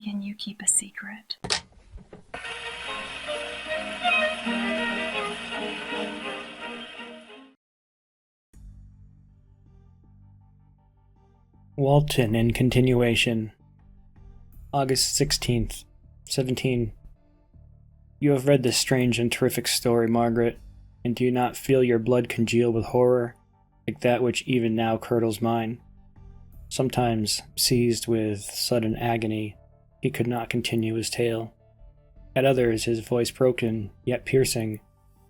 can you keep a secret? Walton in continuation. August 16th, 17. You have read this strange and terrific story, Margaret, and do you not feel your blood congeal with horror, like that which even now curdles mine? Sometimes, seized with sudden agony, he could not continue his tale. At others, his voice broken, yet piercing,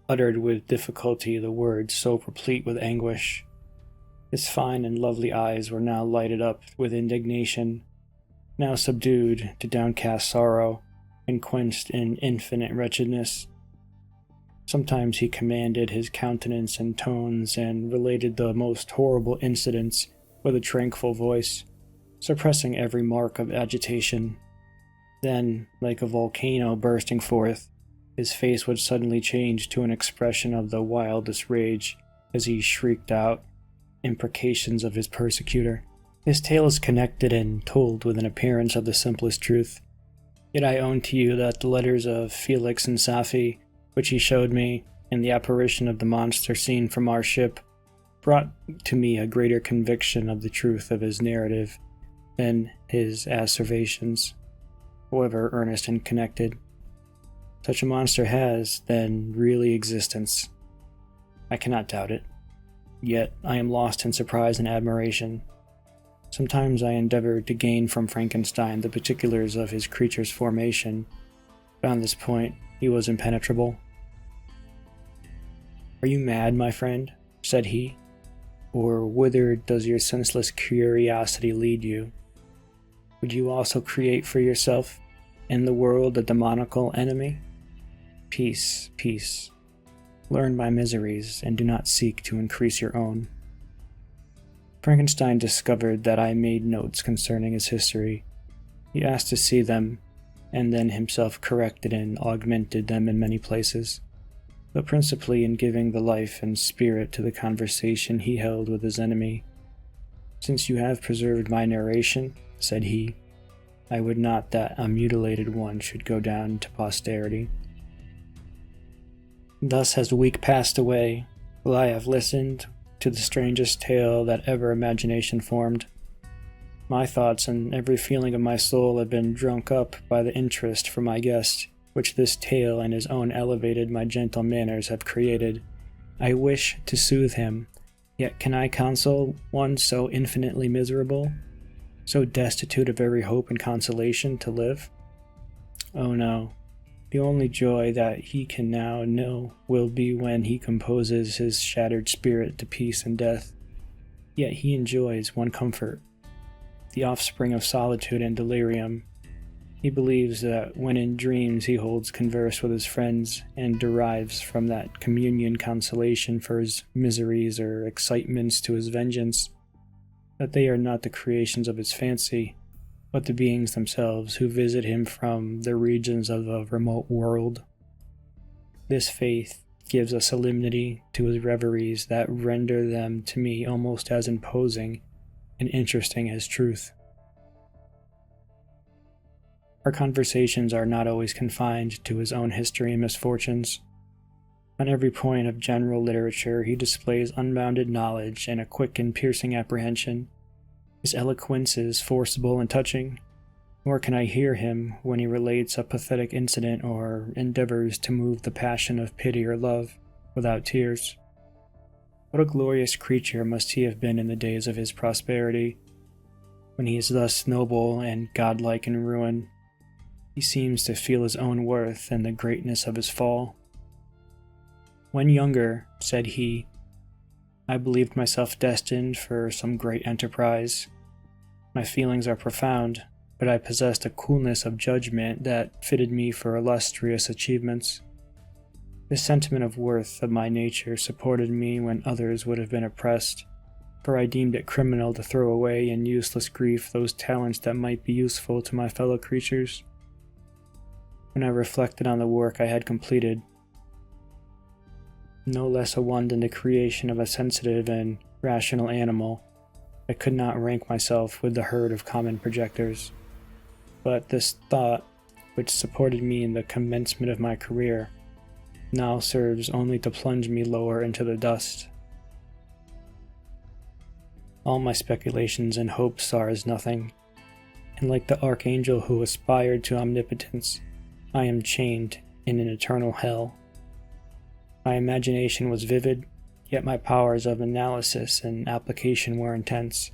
uttered with difficulty the words so replete with anguish. His fine and lovely eyes were now lighted up with indignation, now subdued to downcast sorrow, and quenched in infinite wretchedness. Sometimes he commanded his countenance and tones, and related the most horrible incidents with a tranquil voice, suppressing every mark of agitation. Then, like a volcano bursting forth, his face would suddenly change to an expression of the wildest rage as he shrieked out imprecations of his persecutor. His tale is connected and told with an appearance of the simplest truth. Yet I own to you that the letters of Felix and Safi, which he showed me, and the apparition of the monster seen from our ship, brought to me a greater conviction of the truth of his narrative than his asseverations, however earnest and connected. Such a monster has, then, really existence. I cannot doubt it. Yet I am lost in surprise and admiration. Sometimes I endeavored to gain from Frankenstein the particulars of his creature's formation, but on this point he was impenetrable. "Are you mad, my friend?" said he, "or whither does your senseless curiosity lead you? Would you also create for yourself in the world a demoniacal enemy? Peace, peace. Learn my miseries, and do not seek to increase your own." Frankenstein discovered that I made notes concerning his history. He asked to see them, and then himself corrected and augmented them in many places, but principally in giving the life and spirit to the conversation he held with his enemy. "Since you have preserved my narration," said he, "I would not that a mutilated one should go down to posterity." Thus has a week passed away, while I have listened to the strangest tale that ever imagination formed. My thoughts and every feeling of my soul have been drunk up by the interest for my guest, which this tale and his own elevated my gentle manners have created. I wish to soothe him, yet can I console one so infinitely miserable, so destitute of every hope and consolation to live? Oh no. The only joy that he can now know will be when he composes his shattered spirit to peace and death. Yet he enjoys one comfort, the offspring of solitude and delirium. He believes that when in dreams he holds converse with his friends and derives from that communion consolation for his miseries or excitements to his vengeance, that they are not the creations of his fancy, but the beings themselves who visit him from the regions of a remote world. This faith gives a solemnity to his reveries that render them to me almost as imposing and interesting as truth. Our conversations are not always confined to his own history and misfortunes. On every point of general literature he displays unbounded knowledge and a quick and piercing apprehension. His eloquence is forcible and touching, nor can I hear him when he relates a pathetic incident or endeavors to move the passion of pity or love without tears. What a glorious creature must he have been in the days of his prosperity, when he is thus noble and godlike in ruin. He seems to feel his own worth and the greatness of his fall. "When younger," said he, "I believed myself destined for some great enterprise. My feelings are profound, but I possessed a coolness of judgment that fitted me for illustrious achievements. This sentiment of worth of my nature supported me when others would have been oppressed, for I deemed it criminal to throw away in useless grief those talents that might be useful to my fellow creatures. When I reflected on the work I had completed, no less a one than the creation of a sensitive and rational animal, I could not rank myself with the herd of common projectors. But this thought, which supported me in the commencement of my career, now serves only to plunge me lower into the dust. All my speculations and hopes are as nothing, and like the archangel who aspired to omnipotence, I am chained in an eternal hell. My imagination was vivid, yet my powers of analysis and application were intense.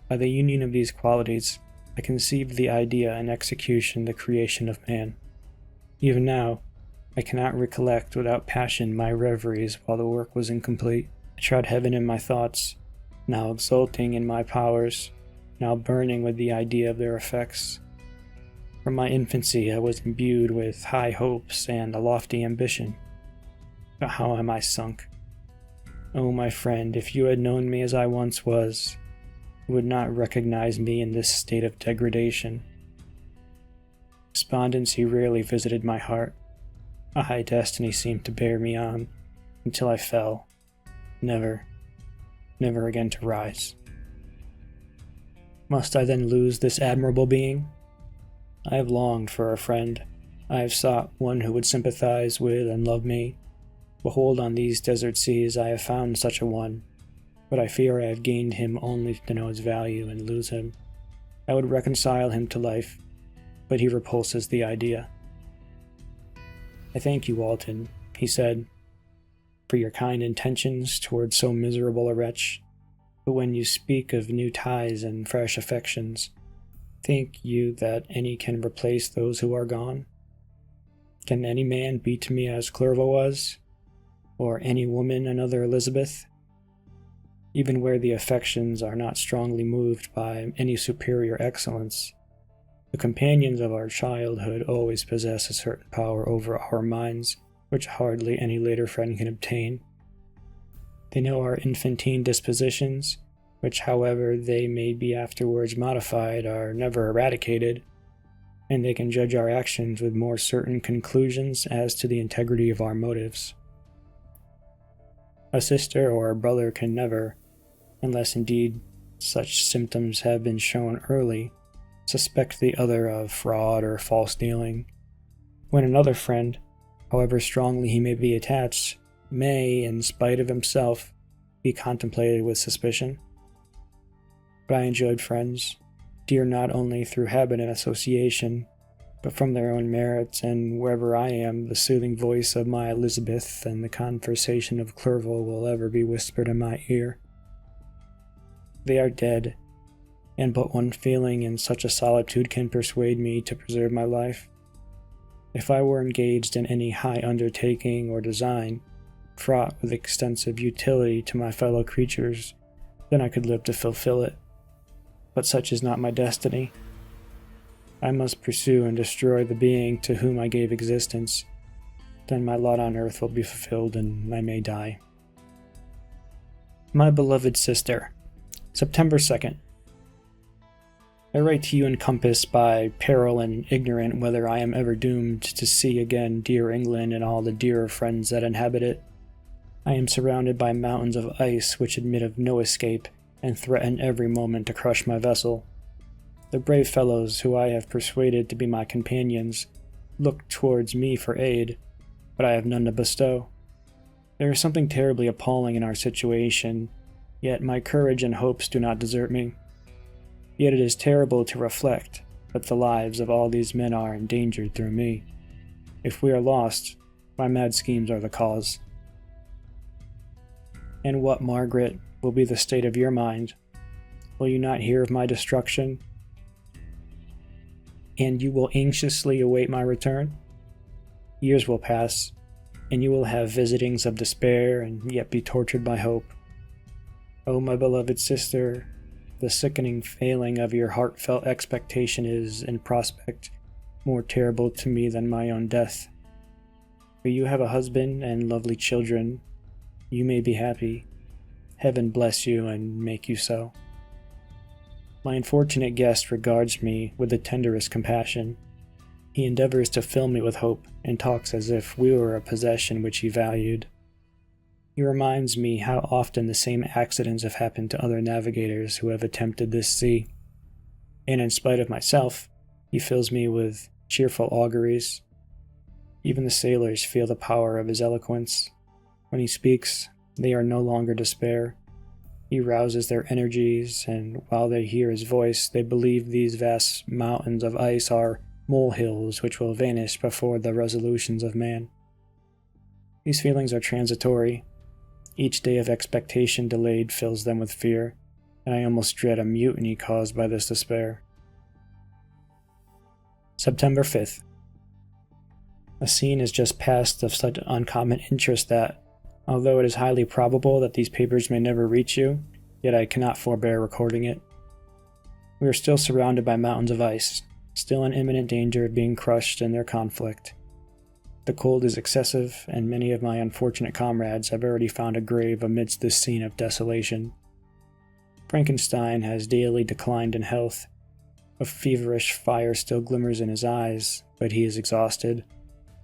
By the union of these qualities, I conceived the idea and execution the creation of man. Even now, I cannot recollect without passion my reveries while the work was incomplete. I trod heaven in my thoughts, now exulting in my powers, now burning with the idea of their effects. From my infancy I was imbued with high hopes and a lofty ambition. But how am I sunk? Oh, my friend, if you had known me as I once was, you would not recognize me in this state of degradation. Despondency rarely visited my heart. A high destiny seemed to bear me on, until I fell, never again to rise. Must I then lose this admirable being? I have longed for a friend. I have sought one who would sympathize with and love me. Behold, on these desert seas I have found such a one, but I fear I have gained him only to know his value and lose him. I would reconcile him to life, but he repulses the idea. I thank you, Walton, he said, for your kind intentions towards so miserable a wretch, but when you speak of new ties and fresh affections, think you that any can replace those who are gone? Can any man be to me as Clerval was, or any woman another Elizabeth? Even where the affections are not strongly moved by any superior excellence, the companions of our childhood always possess a certain power over our minds which hardly any later friend can obtain. They know our infantine dispositions, which, however they may be afterwards modified, are never eradicated, and they can judge our actions with more certain conclusions as to the integrity of our motives. A sister or a brother can never, unless indeed such symptoms have been shown early, suspect the other of fraud or false dealing, when another friend, however strongly he may be attached, may, in spite of himself, be contemplated with suspicion. But I enjoyed friends, dear not only through habit and association, but from their own merits, and wherever I am, the soothing voice of my Elizabeth and the conversation of Clerval will ever be whispered in my ear. They are dead, and but one feeling in such a solitude can persuade me to preserve my life. If I were engaged in any high undertaking or design, fraught with extensive utility to my fellow creatures, then I could live to fulfill it. But such is not my destiny. I must pursue and destroy the being to whom I gave existence. Then my lot on earth will be fulfilled and I may die. My beloved sister, September 2nd. I write to you encompassed by peril and ignorant whether I am ever doomed to see again dear England and all the dearer friends that inhabit it. I am surrounded by mountains of ice which admit of no escape and threaten every moment to crush my vessel. The brave fellows who I have persuaded to be my companions look towards me for aid, but I have none to bestow. There is something terribly appalling in our situation, yet my courage and hopes do not desert me. Yet it is terrible to reflect that the lives of all these men are endangered through me. If we are lost, my mad schemes are the cause. And what, Margaret, will be the state of your mind? Will you not hear of my destruction? And you will anxiously await my return? Years will pass, and you will have visitings of despair and yet be tortured by hope. O my beloved sister, the sickening failing of your heartfelt expectation is, in prospect, more terrible to me than my own death. For you have a husband and lovely children. You may be happy. Heaven bless you and make you so. My unfortunate guest regards me with the tenderest compassion. He endeavors to fill me with hope and talks as if we were a possession which he valued. He reminds me how often the same accidents have happened to other navigators who have attempted this sea, and in spite of myself, He fills me with cheerful auguries. Even the sailors feel the power of his eloquence. When he speaks, they are no longer despair. He rouses their energies, and while they hear his voice, they believe these vast mountains of ice are molehills which will vanish before the resolutions of man. These feelings are transitory. Each day of expectation delayed fills them with fear, and I almost dread a mutiny caused by this despair. September 5th. A scene is just passed of such uncommon interest that, although it is highly probable that these papers may never reach you, yet I cannot forbear recording it. We are still surrounded by mountains of ice, still in imminent danger of being crushed in their conflict. The cold is excessive, and many of my unfortunate comrades have already found a grave amidst this scene of desolation. Frankenstein has daily declined in health. A feverish fire still glimmers in his eyes, but he is exhausted,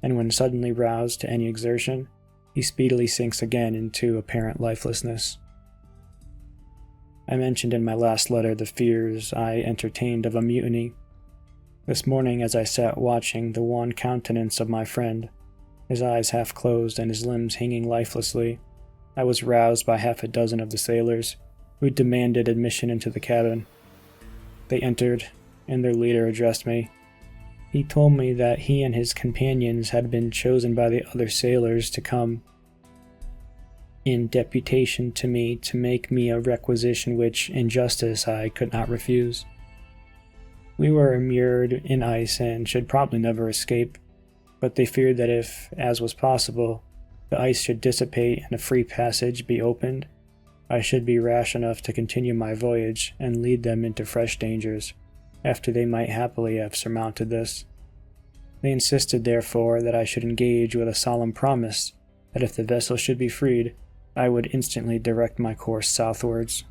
and when suddenly roused to any exertion, he speedily sinks again into apparent lifelessness. I mentioned in my last letter the fears I entertained of a mutiny. This morning, as I sat watching the wan countenance of my friend, his eyes half closed and his limbs hanging lifelessly, I was roused by half a dozen of the sailors, who demanded admission into the cabin. They entered, and their leader addressed me. He told me that he and his companions had been chosen by the other sailors to come in deputation to me to make me a requisition which, in justice, I could not refuse. We were immured in ice and should probably never escape, but they feared that if, as was possible, the ice should dissipate and a free passage be opened, I should be rash enough to continue my voyage and lead them into fresh dangers, after they might happily have surmounted this. They insisted, therefore, that I should engage with a solemn promise that if the vessel should be freed, I would instantly direct my course southwards.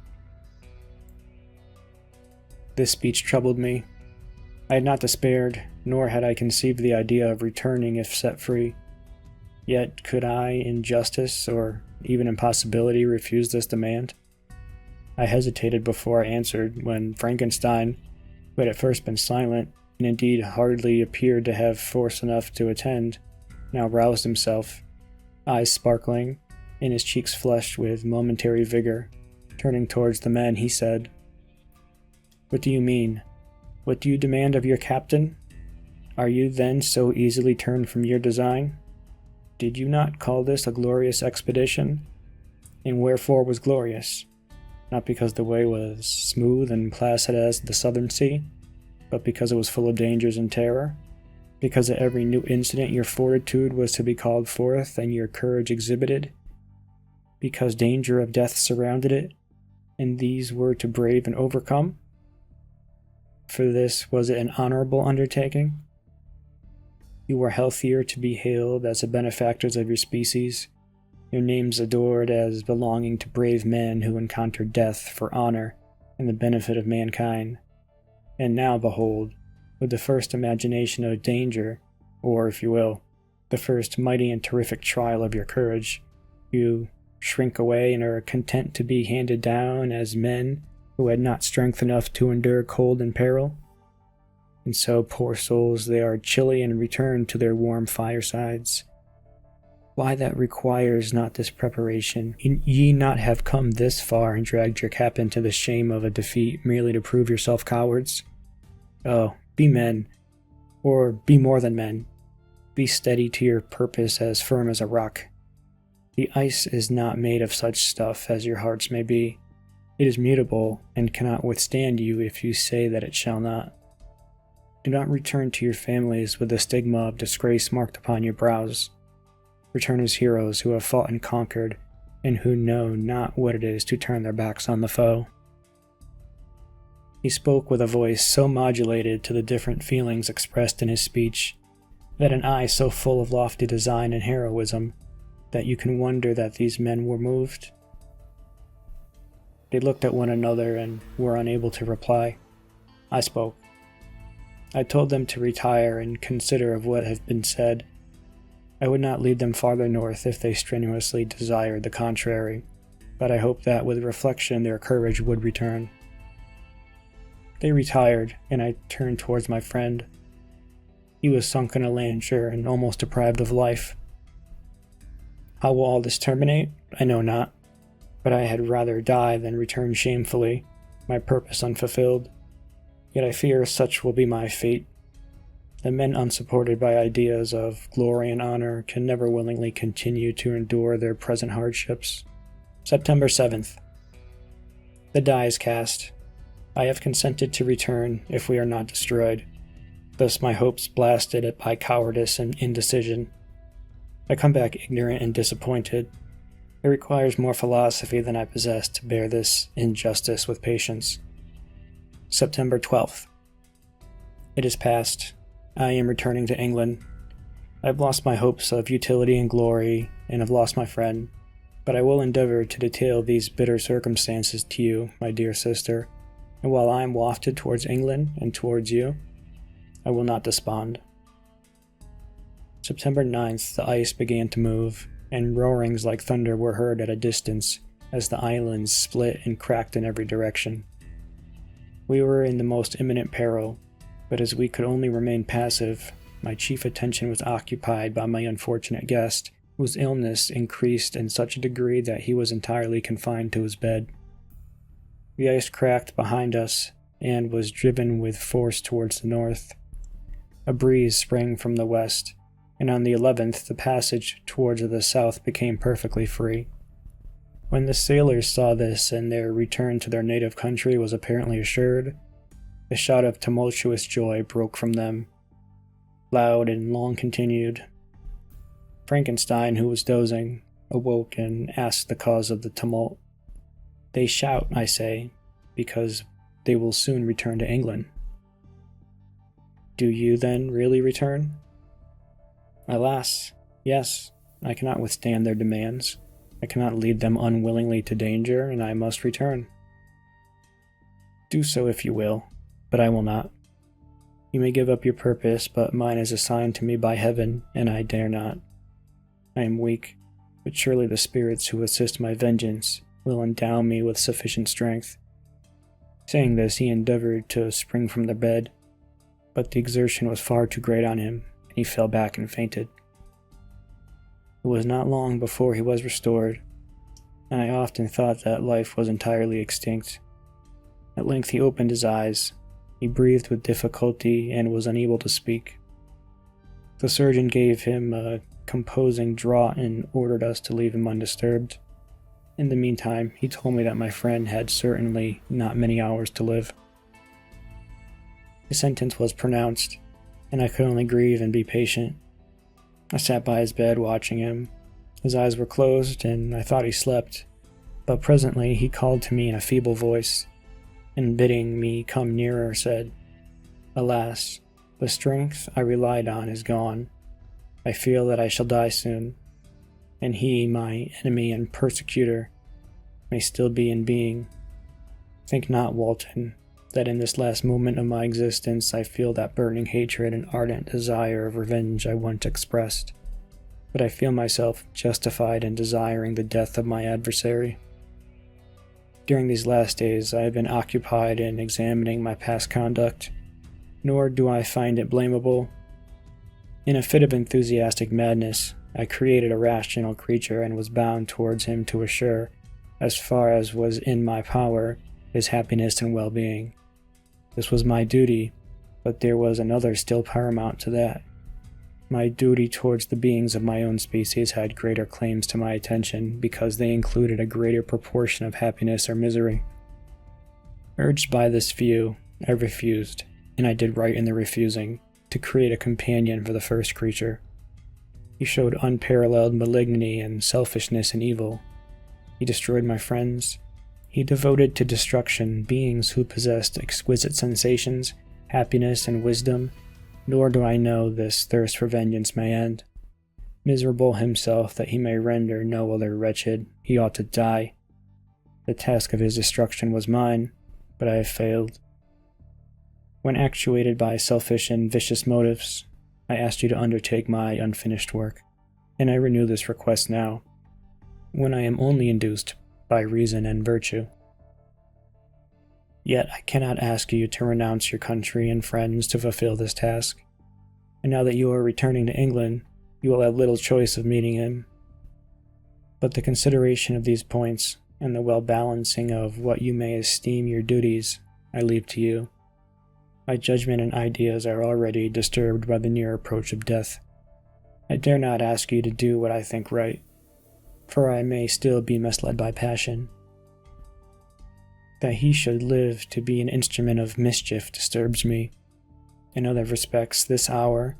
This speech troubled me. I had not despaired, nor had I conceived the idea of returning if set free. Yet could I, in justice, or even in possibility, refuse this demand? I hesitated before I answered, when Frankenstein, who had at first been silent, and indeed hardly appeared to have force enough to attend, now roused himself, eyes sparkling, and his cheeks flushed with momentary vigor. Turning towards the men, he said, "What do you mean? What do you demand of your captain? Are you then so easily turned from your design? Did you not call this a glorious expedition? And wherefore was glorious? Not because the way was smooth and placid as the southern sea, but because it was full of dangers and terror? Because at every new incident your fortitude was to be called forth and your courage exhibited? Because danger of death surrounded it, and these were to brave and overcome? For this was it an honorable undertaking? You were healthier to be hailed as the benefactors of your species, your names adored as belonging to brave men who encountered death for honor and the benefit of mankind. And now, behold, with the first imagination of danger, or, if you will, the first mighty and terrific trial of your courage, you shrink away and are content to be handed down as men who had not strength enough to endure cold and peril. And so, poor souls, they are chilly and return to their warm firesides. Why that requires not this preparation? Ye not have come this far and dragged your captain to the shame of a defeat merely to prove yourself cowards? Oh, be men, or be more than men. Be steady to your purpose, as firm as a rock. The ice is not made of such stuff as your hearts may be. It is mutable, and cannot withstand you if you say that it shall not. Do not return to your families with the stigma of disgrace marked upon your brows. Return as heroes who have fought and conquered, and who know not what it is to turn their backs on the foe." He spoke with a voice so modulated to the different feelings expressed in his speech, that an eye so full of lofty design and heroism, that you can wonder that these men were moved. They looked at one another and were unable to reply. I spoke. I told them to retire and consider of what had been said. I would not lead them farther north if they strenuously desired the contrary, but I hoped that with reflection their courage would return. They retired, and I turned towards my friend. He was sunk in a landsure and almost deprived of life. How will all this terminate? I know not, but I had rather die than return shamefully, my purpose unfulfilled. Yet I fear such will be my fate. The men unsupported by ideas of glory and honor can never willingly continue to endure their present hardships. September 7th. The die is cast. I have consented to return if we are not destroyed. Thus my hopes blasted by cowardice and indecision. I come back ignorant and disappointed. It requires more philosophy than I possess to bear this injustice with patience. September 12th. It is past. I am returning to England. I have lost my hopes of utility and glory, and have lost my friend, but I will endeavor to detail these bitter circumstances to you, my dear sister, and while I am wafted towards England and towards you, I will not despond. September 9th, the ice began to move, and roarings like thunder were heard at a distance as the islands split and cracked in every direction. We were in the most imminent peril, but as we could only remain passive, my chief attention was occupied by my unfortunate guest, whose illness increased in such a degree that he was entirely confined to his bed. The ice cracked behind us and was driven with force towards the north. A breeze sprang from the west, and on the 11th the passage towards the south became perfectly free. When the sailors saw this and their return to their native country was apparently assured, a shout of tumultuous joy broke from them, loud and long continued. Frankenstein, who was dozing, awoke and asked the cause of the tumult. They shout, I say, because they will soon return to England. Do you then really return? Alas, yes, I cannot withstand their demands. I cannot lead them unwillingly to danger, and I must return. Do so if you will, but I will not. You may give up your purpose, but mine is assigned to me by heaven, and I dare not. I am weak, but surely the spirits who assist my vengeance will endow me with sufficient strength. Saying this, he endeavored to spring from the bed, but the exertion was far too great on him, and he fell back and fainted. It was not long before he was restored, and I often thought that life was entirely extinct. At length he opened his eyes. He breathed with difficulty and was unable to speak. The surgeon gave him a composing draught and ordered us to leave him undisturbed. In the meantime, he told me that my friend had certainly not many hours to live. His sentence was pronounced, and I could only grieve and be patient. I sat by his bed watching him. His eyes were closed, and I thought he slept, but presently he called to me in a feeble voice, and bidding me come nearer said, Alas, the strength I relied on is gone. I feel that I shall die soon, and he, my enemy and persecutor, may still be in being. Think not, Walton, that in this last moment of my existence I feel that burning hatred and ardent desire of revenge I once expressed, but I feel myself justified in desiring the death of my adversary. During these last days I have been occupied in examining my past conduct, nor do I find it blamable. In a fit of enthusiastic madness, I created a rational creature and was bound towards him to assure, as far as was in my power, his happiness and well-being. This was my duty, but there was another still paramount to that. My duty towards the beings of my own species had greater claims to my attention because they included a greater proportion of happiness or misery. Urged by this view, I refused, and I did right in the refusing, to create a companion for the first creature. He showed unparalleled malignity and selfishness and evil. He destroyed my friends. He devoted to destruction beings who possessed exquisite sensations, happiness, and wisdom, nor do I know this thirst for vengeance may end. Miserable himself that he may render no other wretched, he ought to die. The task of his destruction was mine, but I have failed. When actuated by selfish and vicious motives, I asked you to undertake my unfinished work, and I renew this request now, when I am only induced by reason and virtue. Yet I cannot ask you to renounce your country and friends to fulfill this task. And now that you are returning to England, you will have little choice of meeting him. But the consideration of these points, and the well-balancing of what you may esteem your duties, I leave to you. My judgment and ideas are already disturbed by the near approach of death. I dare not ask you to do what I think right, for I may still be misled by passion. That he should live to be an instrument of mischief disturbs me. In other respects, this hour,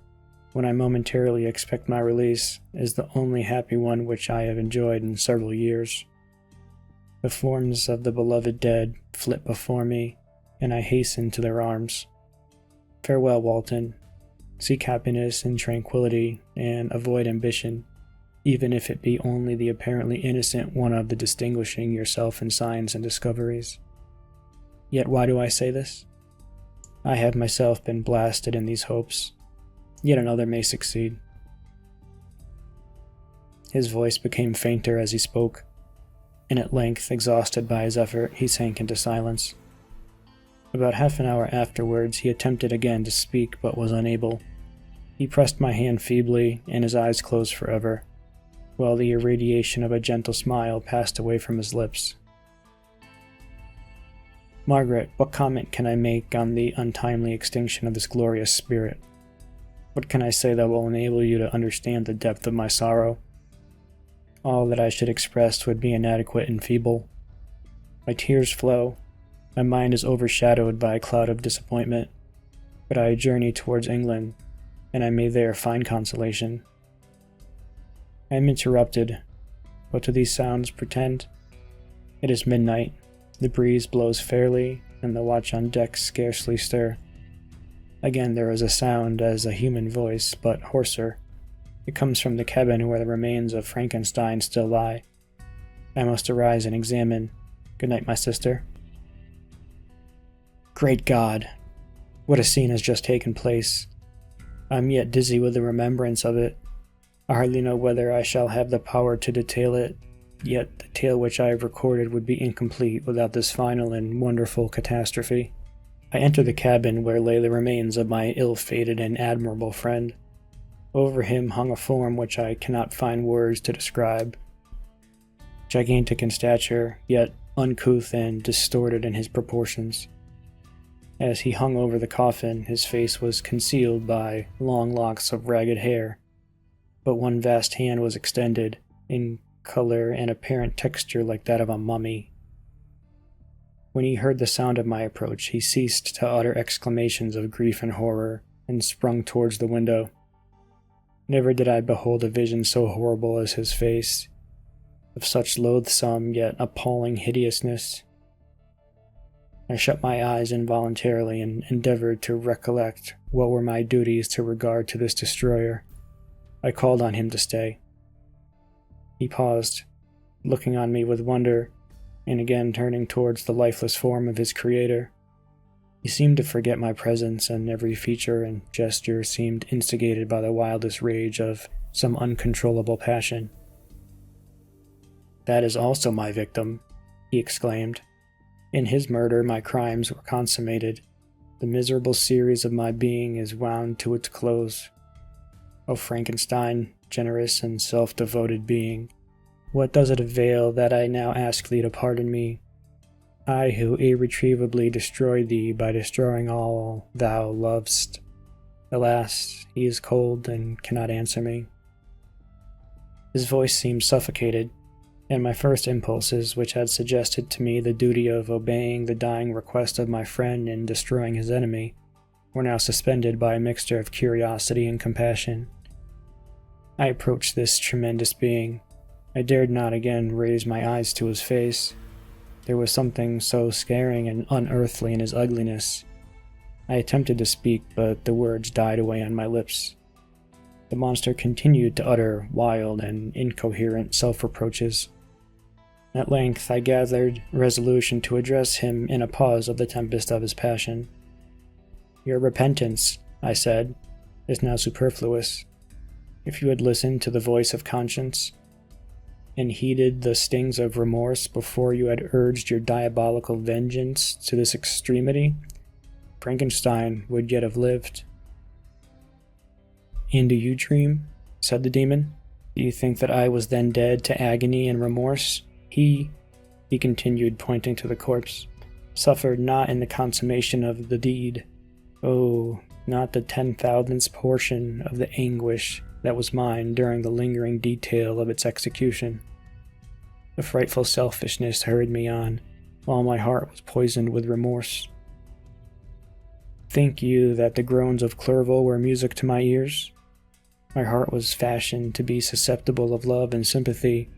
when I momentarily expect my release, is the only happy one which I have enjoyed in several years. The forms of the beloved dead flit before me, and I hasten to their arms. Farewell, Walton. Seek happiness and tranquility, and avoid ambition, even if it be only the apparently innocent one of the distinguishing yourself in science and discoveries. Yet why do I say this? I have myself been blasted in these hopes. Yet another may succeed. His voice became fainter as he spoke, and at length, exhausted by his effort, he sank into silence. About half an hour afterwards, he attempted again to speak, but was unable. He pressed my hand feebly, and his eyes closed forever, while the irradiation of a gentle smile passed away from his lips. Margaret, what comment can I make on the untimely extinction of this glorious spirit? What can I say that will enable you to understand the depth of my sorrow? All that I should express would be inadequate and feeble. My tears flow. My mind is overshadowed by a cloud of disappointment, but I journey towards England, and I may there find consolation. I am interrupted. What do these sounds portend? It is midnight. The breeze blows fairly, and the watch on deck scarcely stir. Again there is a sound as a human voice, but hoarser. It comes from the cabin where the remains of Frankenstein still lie. I must arise and examine. Good night, my sister. Great God! What a scene has just taken place. I am yet dizzy with the remembrance of it. I hardly know whether I shall have the power to detail it, yet the tale which I have recorded would be incomplete without this final and wonderful catastrophe. I entered the cabin where lay the remains of my ill-fated and admirable friend. Over him hung a form which I cannot find words to describe. Gigantic in stature, yet uncouth and distorted in his proportions. As he hung over the coffin, his face was concealed by long locks of ragged hair, but one vast hand was extended, in color and apparent texture like that of a mummy. When he heard the sound of my approach, he ceased to utter exclamations of grief and horror, and sprung towards the window. Never did I behold a vision so horrible as his face, of such loathsome yet appalling hideousness. I shut my eyes involuntarily and endeavored to recollect what were my duties to regard to this destroyer. I called on him to stay. He paused, looking on me with wonder, and again turning towards the lifeless form of his creator. He seemed to forget my presence, and every feature and gesture seemed instigated by the wildest rage of some uncontrollable passion. "That is also my victim," he exclaimed. "In his murder my crimes were consummated. The miserable series of my being is wound to its close. O Frankenstein, generous and self-devoted being, what does it avail that I now ask thee to pardon me? I who irretrievably destroyed thee by destroying all thou lovest. Alas, he is cold and cannot answer me." His voice seemed suffocated, and my first impulses, which had suggested to me the duty of obeying the dying request of my friend in destroying his enemy, were now suspended by a mixture of curiosity and compassion. I approached this tremendous being. I dared not again raise my eyes to his face. There was something so scaring and unearthly in his ugliness. I attempted to speak, but the words died away on my lips. The monster continued to utter wild and incoherent self-reproaches. At length I gathered resolution to address him in a pause of the tempest of his passion. "Your repentance," I said, "is now superfluous. If you had listened to the voice of conscience, and heeded the stings of remorse before you had urged your diabolical vengeance to this extremity, Frankenstein would yet have lived. "And do you dream?" said the demon. "Do you think that I was then dead to agony and remorse? He continued, pointing to the corpse, "suffered not in the consummation of the deed. Oh, not the 10,000th portion of the anguish that was mine during the lingering detail of its execution." The frightful selfishness hurried me on, while my heart was poisoned with remorse. Think you that the groans of Clerval were music to my ears? My heart was fashioned to be susceptible of love and sympathy,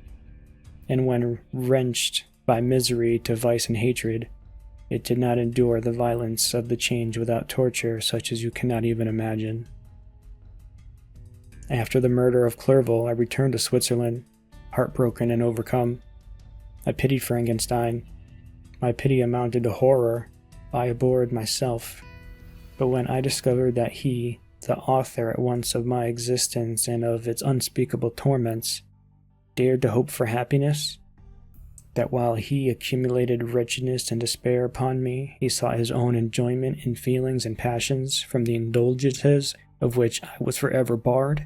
and when wrenched by misery to vice and hatred, it did not endure the violence of the change without torture such as you cannot even imagine. After the murder of Clerval, I returned to Switzerland, heartbroken and overcome. I pitied Frankenstein. My pity amounted to horror. I abhorred myself. But when I discovered that he, the author at once of my existence and of its unspeakable torments, dared to hope for happiness, that while he accumulated wretchedness and despair upon me, he sought his own enjoyment in feelings and passions from the indulgences of which I was forever barred,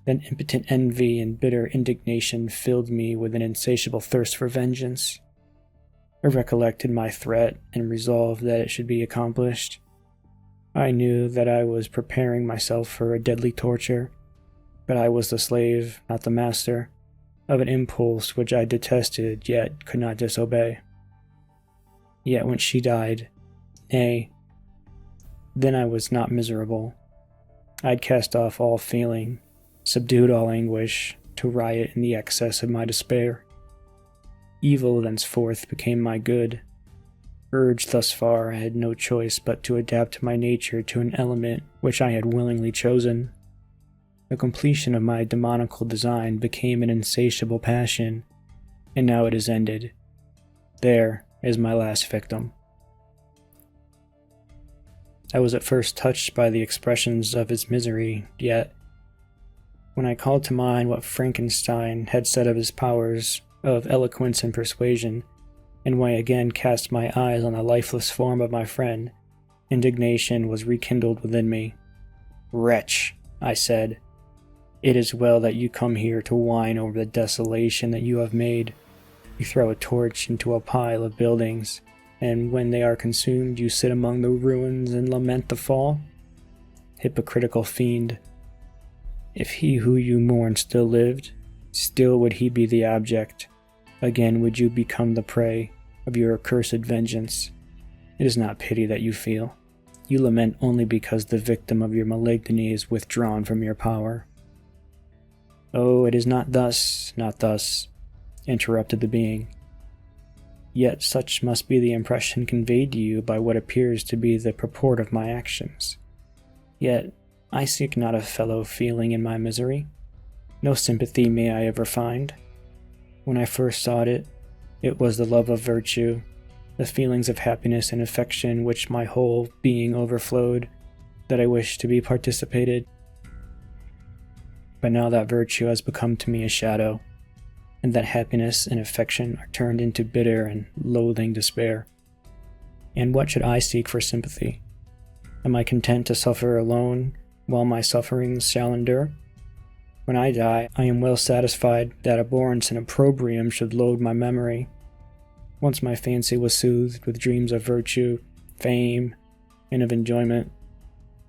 then impotent envy and bitter indignation filled me with an insatiable thirst for vengeance. I recollected my threat and resolved that it should be accomplished. I knew that I was preparing myself for a deadly torture, but I was the slave, not the master, of an impulse which I detested yet could not disobey. Yet when she died, nay, then I was not miserable. I had cast off all feeling, subdued all anguish, to riot in the excess of my despair. Evil thenceforth became my good. Urged thus far, I had no choice but to adapt my nature to an element which I had willingly chosen. The completion of my demoniacal design became an insatiable passion, and now it is ended. There is my last victim. I was at first touched by the expressions of his misery, yet, when I called to mind what Frankenstein had said of his powers of eloquence and persuasion, and when I again cast my eyes on the lifeless form of my friend, indignation was rekindled within me. "Wretch," I said, "it is well that you come here to whine over the desolation that you have made. You throw a torch into a pile of buildings, and when they are consumed you sit among the ruins and lament the fall? Hypocritical fiend! If he who you mourn still lived, still would he be the object. Again would you become the prey of your accursed vengeance. It is not pity that you feel. You lament only because the victim of your malignity is withdrawn from your power." "Oh, it is not thus, interrupted the being. "Yet such must be the impression conveyed to you by what appears to be the purport of my actions. Yet I seek not a fellow feeling in my misery. No sympathy may I ever find. When I first sought it, it was the love of virtue, the feelings of happiness and affection which my whole being overflowed, that I wished to be participated. But now that virtue has become to me a shadow, and that happiness and affection are turned into bitter and loathing despair. And what should I seek for sympathy? Am I content to suffer alone while my sufferings shall endure? When I die, I am well satisfied that abhorrence and opprobrium should load my memory. Once my fancy was soothed with dreams of virtue, fame, and of enjoyment.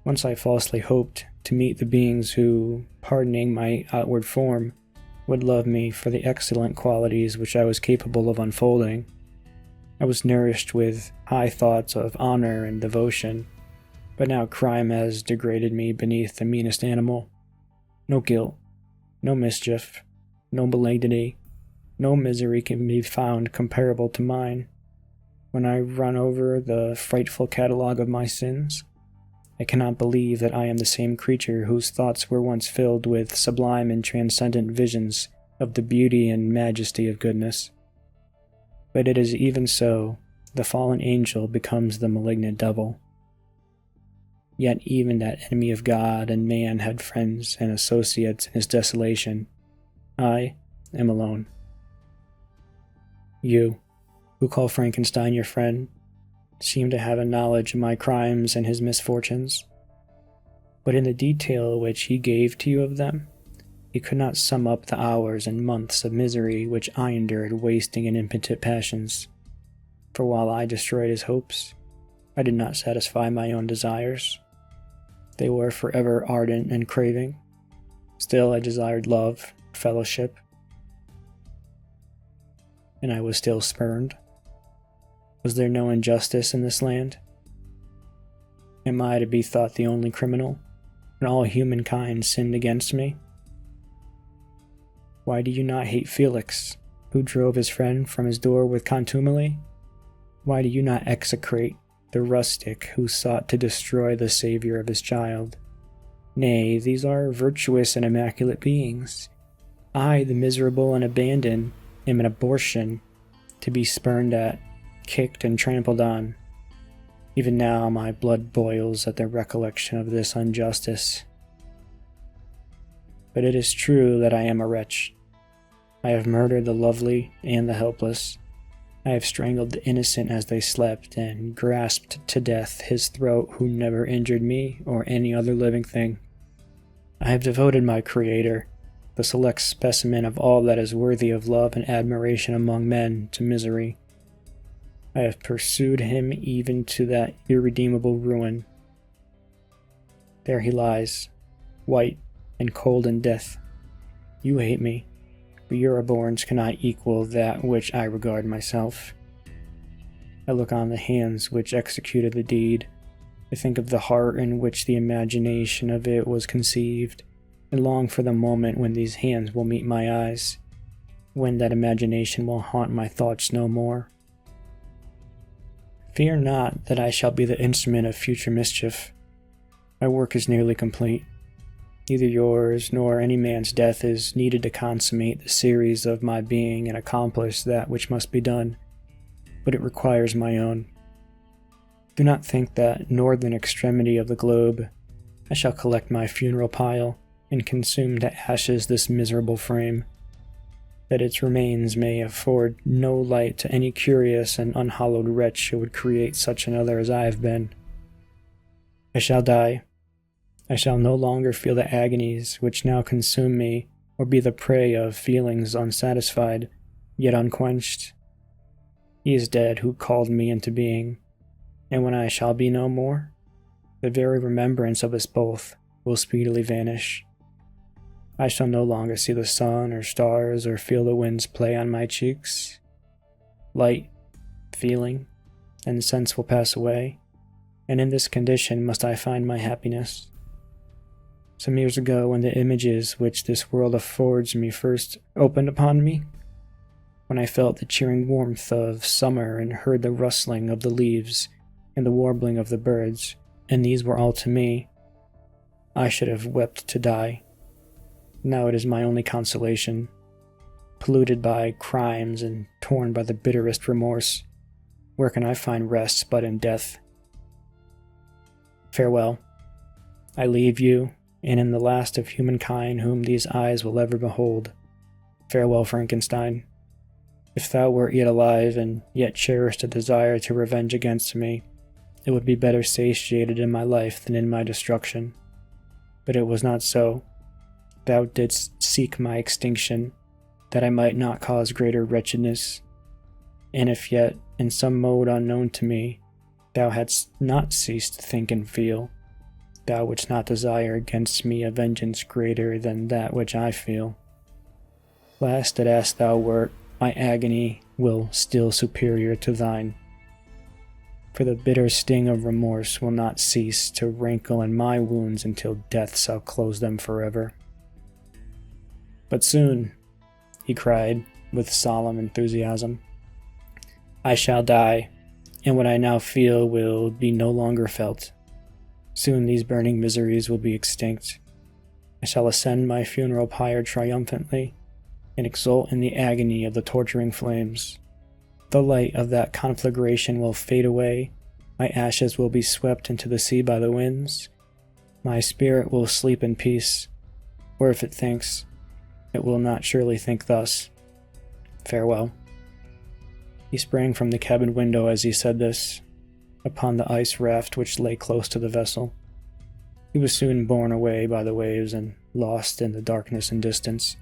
Once I falsely hoped to meet the beings who, pardoning my outward form, would love me for the excellent qualities which I was capable of unfolding. I was nourished with high thoughts of honor and devotion, but now crime has degraded me beneath the meanest animal. No guilt, no mischief, no malignity, no misery can be found comparable to mine. When I run over the frightful catalogue of my sins, I cannot believe that I am the same creature whose thoughts were once filled with sublime and transcendent visions of the beauty and majesty of goodness. But it is even so, the fallen angel becomes the malignant devil. Yet even that enemy of God and man had friends and associates in his desolation. I, am alone. You, who call Frankenstein your friend, seem to have a knowledge of my crimes and his misfortunes, but in the detail which he gave to you of them, he could not sum up the hours and months of misery which I endured wasting in impotent passions. For while I destroyed his hopes, I did not satisfy my own desires. They were forever ardent and craving. Still I desired love, fellowship, and I was still spurned. Was there no injustice in this land? Am I to be thought the only criminal, and all humankind sinned against me? Why do you not hate Felix, who drove his friend from his door with contumely? Why do you not execrate the rustic who sought to destroy the Savior of his child? Nay, these are virtuous and immaculate beings. I, the miserable and abandoned, am an abortion, to be spurned at, kicked and trampled on. Even now my blood boils at the recollection of this injustice. But it is true that I am a wretch. I have murdered the lovely and the helpless. I have strangled the innocent as they slept, and grasped to death his throat who never injured me or any other living thing. I have devoted my Creator, the select specimen of all that is worthy of love and admiration among men, to misery. I have pursued him even to that irredeemable ruin. There he lies, white and cold in death. You hate me, but your abhorrence cannot equal that which I regard myself. I look on the hands which executed the deed. I think of the heart in which the imagination of it was conceived, and long for the moment when these hands will meet my eyes, when that imagination will haunt my thoughts no more. Fear not that I shall be the instrument of future mischief. My work is nearly complete. Neither yours nor any man's death is needed to consummate the series of my being and accomplish that which must be done, but it requires my own. Do not think that northern extremity of the globe I shall collect my funeral pile and consume to ashes this miserable frame, that its remains may afford no light to any curious and unhallowed wretch who would create such another as I have been. I shall die. I shall no longer feel the agonies which now consume me, or be the prey of feelings unsatisfied, yet unquenched. He is dead who called me into being, and when I shall be no more, the very remembrance of us both will speedily vanish. I shall no longer see the sun or stars or feel the winds play on my cheeks. Light, feeling, and sense will pass away, and in this condition must I find my happiness. Some years ago, when the images which this world affords me first opened upon me, when I felt the cheering warmth of summer and heard the rustling of the leaves and the warbling of the birds, and these were all to me, I should have wept to die. Now it is my only consolation. Polluted by crimes and torn by the bitterest remorse, where can I find rest but in death? Farewell. I leave you, and in the last of humankind whom these eyes will ever behold. Farewell, Frankenstein. If thou wert yet alive, and yet cherished a desire to revenge against me, it would be better satiated in my life than in my destruction. But it was not so. Thou didst seek my extinction, that I might not cause greater wretchedness. And if yet, in some mode unknown to me, thou hadst not ceased to think and feel, thou wouldst not desire against me a vengeance greater than that which I feel. Last as thou wert, my agony will still superior to thine. For the bitter sting of remorse will not cease to rankle in my wounds until death shall close them forever. But soon, he cried with solemn enthusiasm, I shall die, and what I now feel will be no longer felt. Soon these burning miseries will be extinct. I shall ascend my funeral pyre triumphantly, and exult in the agony of the torturing flames. The light of that conflagration will fade away, my ashes will be swept into the sea by the winds, my spirit will sleep in peace, or if it thinks, It will not surely think thus. Farewell." He sprang from the cabin window as he said this, upon the ice raft which lay close to the vessel. He was soon borne away by the waves and lost in the darkness and distance.